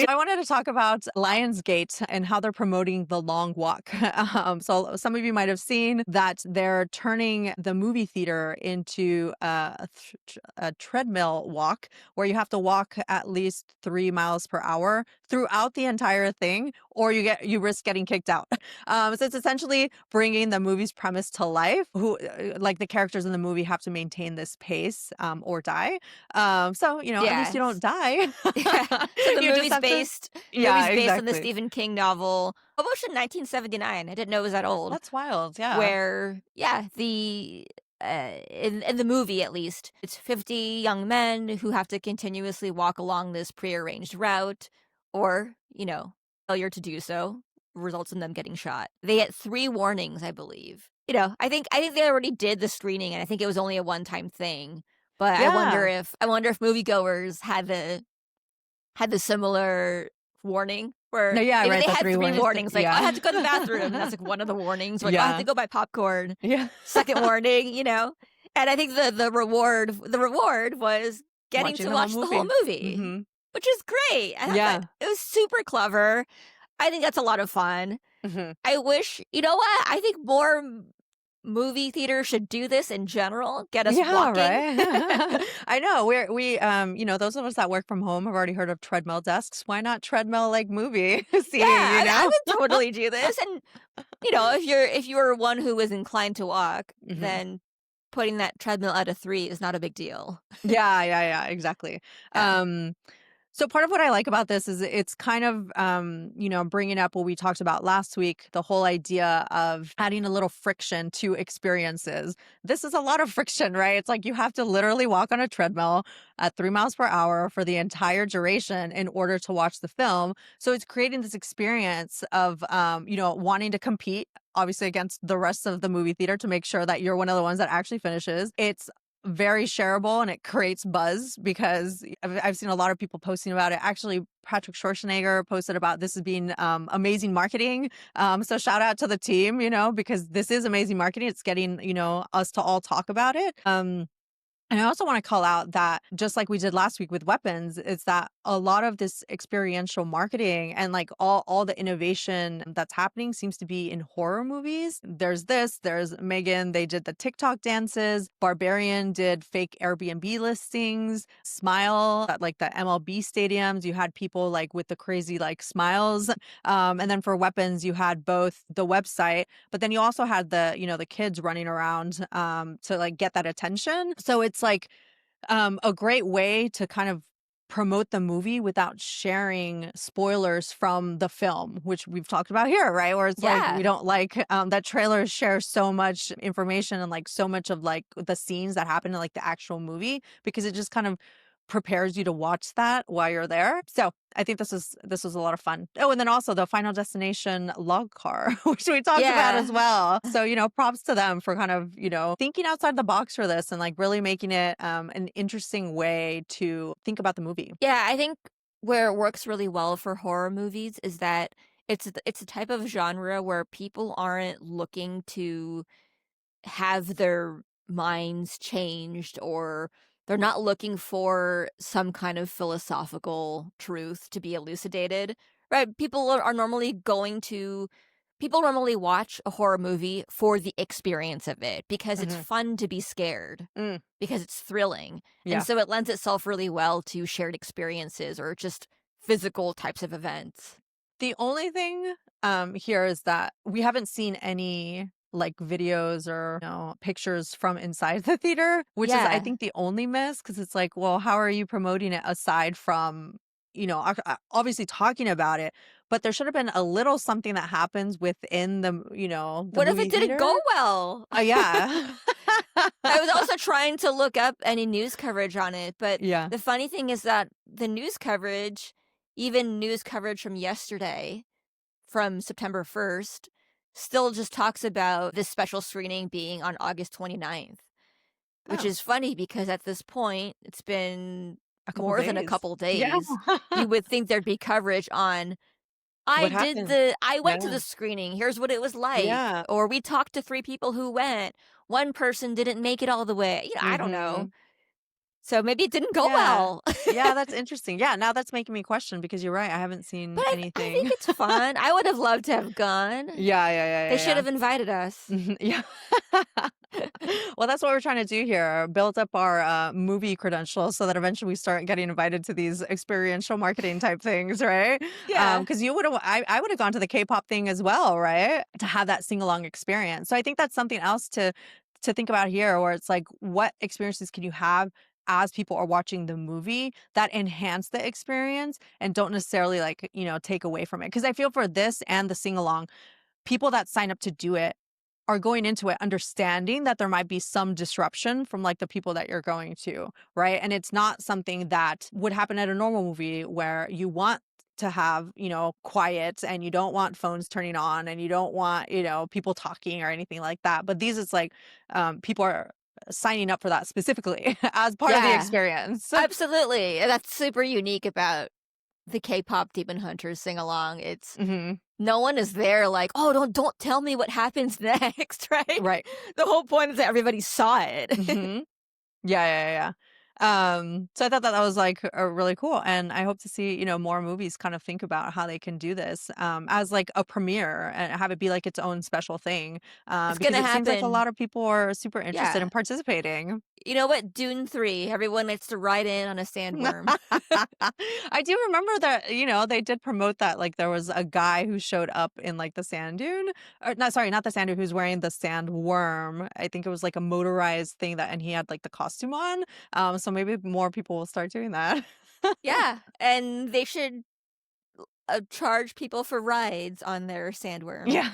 I wanted to talk about Lionsgate and how they're promoting the long walk. So some of you might have seen that they're turning the movie theater into a treadmill walk where you have to walk at least 3 miles per hour throughout the entire thing, or you risk getting kicked out. So it's essentially bringing the movie's premise to life. Who like the characters in the movie have to maintain this pace or die. So at least you don't Yes. die. Yeah. So the You just movie's have to. based the Yeah, movie's based on the exactly. Stephen King novel, published in 1979. I didn't know it was that old. That's wild. Yeah. Where, yeah, in the movie at least, it's 50 young men who have to continuously walk along this prearranged route, or failure to do so results in them getting shot. They get 3 warnings, I believe. I think they already did the screening, and I think it was only a one-time thing. But Yeah. I wonder if moviegoers had the similar warning where No, yeah, maybe right. they The had three 3 warnings. warnings, like, "Oh, I Yeah. have to go to the bathroom," and that's, like, one of the warnings, like, "Oh, I have to Yeah. go buy popcorn." Yeah. Second warning. And I think the reward was getting Watching to the whole watch the whole movie. movie, Hmm. which is great. I thought that Yeah. it was super clever. I think that's a lot of fun. Hmm. I wish you know what? I think more movie theaters should do this in general, get us Yeah, walking. right. I know. Those of us that work from home have already heard of treadmill desks. Why not treadmill like movie Yeah, seating, you I know? would totally do this, and if you're one who is inclined to walk, Hmm. then putting that treadmill at a 3 is not a big deal. Yeah, yeah, yeah, exactly. Yeah. Um, So part of what I like about this is it's kind of, bringing up what we talked about last week, the whole idea of adding a little friction to experiences. This is a lot of friction, right? It's like you have to literally walk on a treadmill at 3 miles per hour for the entire duration in order to watch the film. So it's creating this experience of, wanting to compete, obviously, against the rest of the movie theater to make sure that you're one of the ones that actually finishes. It's very shareable and it creates buzz because I've seen a lot of people posting about it. Actually, Patrick Schwarzenegger posted about this as being amazing marketing. So shout out to the team, because this is amazing marketing. It's getting, us to all talk about it. And I also want to call out that just like we did last week with weapons, is that a lot of this experiential marketing and like all the innovation that's happening seems to be in horror movies. There's Megan, they did the TikTok dances, Barbarian did fake Airbnb listings, Smile at like the MLB stadiums, you had people like with the crazy like smiles. And then for weapons, you had both the website, but then you also had the kids running around to like get that attention. So it's like a great way to kind of promote the movie without sharing spoilers from the film, which we've talked about here, right? Where it's like we Yeah. don't like that trailers share so much information and like so much of like the scenes that happen in like the actual movie because it just kind of prepares you to watch that while you're there. So I think this was a lot of fun. Oh, and then also the Final Destination log car, which we talked about Yeah. as well. So, props to them for kind of, thinking outside the box for this and like really making it an interesting way to think about the movie. Yeah, I think where it works really well for horror movies is that it's a type of genre where people aren't looking to have their minds changed, or they're not looking for some kind of philosophical truth to be elucidated, right? People normally watch a horror movie for the experience of it because it's Hmm. fun to be scared, Mm, because it's thrilling. And yeah. so it lends itself really well to shared experiences or just physical types of events. The only thing here is that we haven't seen any like videos or pictures from inside the theater, which is I Yeah. think the only miss because it's like, well, how are you promoting it aside from obviously talking about it, but there should have been a little something that happens within the What if it movie didn't go theater. well? Yeah. I was also trying to look up any news coverage on it, but Yeah. the funny thing is that the news coverage, even news coverage from yesterday, from September 1st, still just talks about this special screening being on August 29th, which Oh, is funny because at this point, it's been a couple more than a days. couple Yeah. days. You would think there'd be coverage on What happened? I went to Yeah. the screening. Here's what it was like. Yeah. Or we talked to 3 people who went. One person didn't make it all the way. I don't know. Mhm. So maybe it didn't go Yeah. well. Yeah, that's interesting. Yeah, now that's making me question because you're right, I haven't But seen I think anything. it's fun. I would have loved to have gone. Yeah, yeah, They yeah, should yeah, have invited us. yeah. Mhm, yeah. Well, that's what we're trying to do here, build up our, movie credentials so that eventually we start getting invited to these experiential marketing type things, right? Yeah. Because you would've I would've gone to the K-pop thing as well, right? To have that sing-along experience. So I think that's something else to think about here where it's like, what experiences can you have as people are watching the movie that enhance the experience and don't necessarily, like, take away from it? Because I feel for this and the sing-along, people that sign up to do it are going into it understanding that there might be some disruption from like the people that you're going to, right? And it's not something that would happen at a normal movie where you want to have, quiet and you don't want phones turning on and you don't want, people talking or anything like that. But these it's like people are signing up for that specifically as part of the Yeah. experience. Absolutely. And that's super unique about the K-pop Demon Hunters sing-along. It's Mhm. no one is there like, "Oh, don't tell me what happens next," right? Right. The whole point is that everybody saw it. Mhm. Yeah, yeah, yeah, yeah. So I thought that that was like really cool, and I hope to see more movies kind of think about how they can do this as like a premiere and have it be like its own special thing It's because gonna it seems like a happen. lot of people are super interested Yeah. in participating. You know what? Dune 3, everyone needs to ride in on a sandworm. I do remember that they did promote that like there was a guy who showed up in like the sand dune or not, sorry, not the sand dune, who's wearing the sandworm. I think it was like a motorized thing that, and he had like the costume on. So maybe more people will start doing that. Yeah, and they should, charge people for rides on their sandworm. Yeah.